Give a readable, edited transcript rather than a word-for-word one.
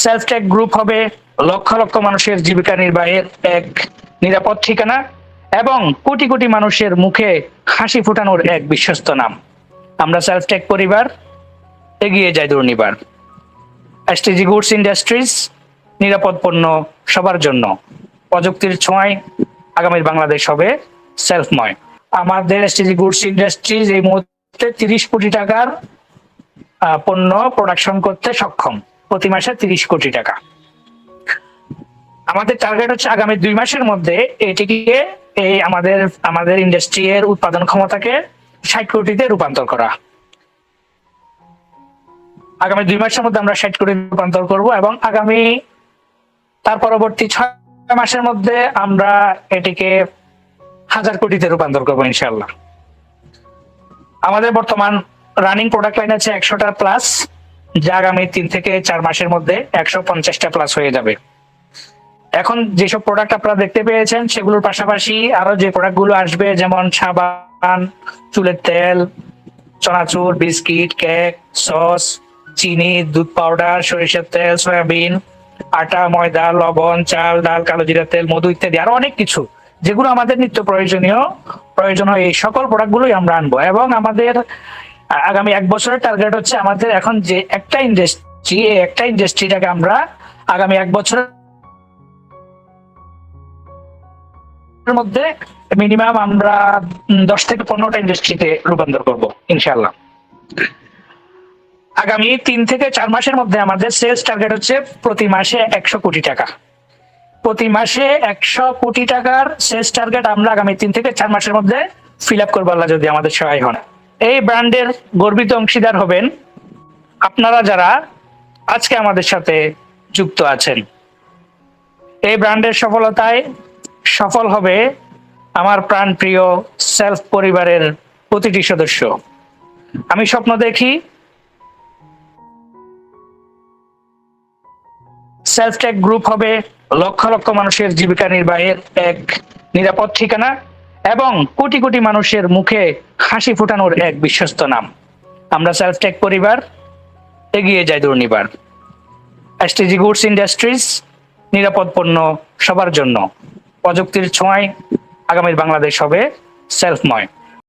Self take group হবে লক্ষ লক্ষ মানুষের জীবিকা নির্বাহের এক নিরাপদ ঠিকানা এবং কোটি কোটি মানুষের মুখে হাসি ফোটানোর এক বিশ্বস্ত নাম। আমরা সেলফ টেক পরিবার, এগিয়ে যাই দুর্নিবার। এসটিজি গুডস ইন্ডাস্ট্রিজ, নিরাপদ পণ্য সবার জন্য। প্রযুক্তির ছোঁয়ায় আগামীর বাংলাদেশ হবে সেলফময়। আমাদের এসটিজি গুডস ইন্ডাস্ট্রিজ এই মুহূর্তে 30 কোটি টাকার পণ্য প্রোডাকশন করতে সক্ষম, প্রতি মাসে 30 কোটি টাকা। আমাদের টার্গেট হচ্ছে আগামী 2 মাসের মধ্যে এটিকে আমাদের ইন্ডাস্ট্রি এর উৎপাদন ক্ষমতাকে 60 কোটিতে রূপান্তর করা। আগামী 2 মাসের মধ্যে আমরা 60 কোটি রূপান্তর করব এবং তার পরবর্তী 6 মাসের মধ্যে আমরা এটিকে 1000 কোটিতে রূপান্তর করবো ইনশাআল্লাহ। আমাদের বর্তমান রানিং প্রোডাক্ট লাইন আছে 100টা প্লাস, যা আগামী 3 থেকে 4 মাসের মধ্যে 150টা প্লাস হয়ে যাবে। এখন যেসব প্রোডাক্ট আপনারা দেখতে পেয়েছেন সেগুলোর পাশাপাশি আরো যে প্রোডাক্ট গুলো আসবে, যেমন সাবান, চুলের তেল, চনাচুর, বিস্কিট, কেক, সস, চিনি, দুধ পাউডার, সরিষার তেল, সয়াবিন, আটা, ময়দা, লবণ, চাল, ডাল, কালো জিরা তেল, মধু ইত্যাদি আরো অনেক কিছু যেগুলো আমাদের নিত্য প্রয়োজন হয়, এই সকল প্রোডাক্ট গুলোই আমরা আনবো। এবং আমাদের আগামী 1 বছরের টার্গেট হচ্ছে আমাদের এখন যে একটা ইন্ডাস্ট্রিটাকে আমরা আগামী 1 বছরের মধ্যে মিনিমাম আমরা 10 থেকে 15টা ইন্ডাস্ট্রিতে রূপান্তর করব ইনশাআল্লাহ। আগামী 3 থেকে 4 মাসের মধ্যে আমাদের সেলস টার্গেট হচ্ছে প্রতি মাসে 100 কোটি টাকা। প্রতি মাসে 100 কোটি টাকার সেলস টার্গেট আমরা আগামী 3 থেকে 4 মাসের মধ্যে ফিল আপ করবো, আল্লাহ যদি আমাদের সহায় হন। এই ব্র্যান্ডের গর্বিত অংশীদার হবেন আপনারা যারা আজকে আমাদের সাথে যুক্ত আছেন। এই ব্র্যান্ডের সফলতায় সফল হবে আমার প্রাণপ্রিয় সেলফ পরিবারের প্রতিটি সদস্য। আমি স্বপ্ন দেখি সেলফ টেক গ্রুপ হবে লক্ষ লক্ষ মানুষের জীবিকা নির্বাহের এক নিরাপদ ঠিকানা এবং কোটি কোটি মানুষের মুখে হাসি ফোটানোর এক বিশ্বস্ত নাম। আমরা সেলফ টেক পরিবার, এগিয়ে যাই দুর্নিবার। এসটিজি গুডস ইন্ডাস্ট্রিজ, নিরাপদ পণ্য সবার জন্য। প্রযুক্তির ছোঁয়ায় আগামীর বাংলাদেশ হবে সেলফময়।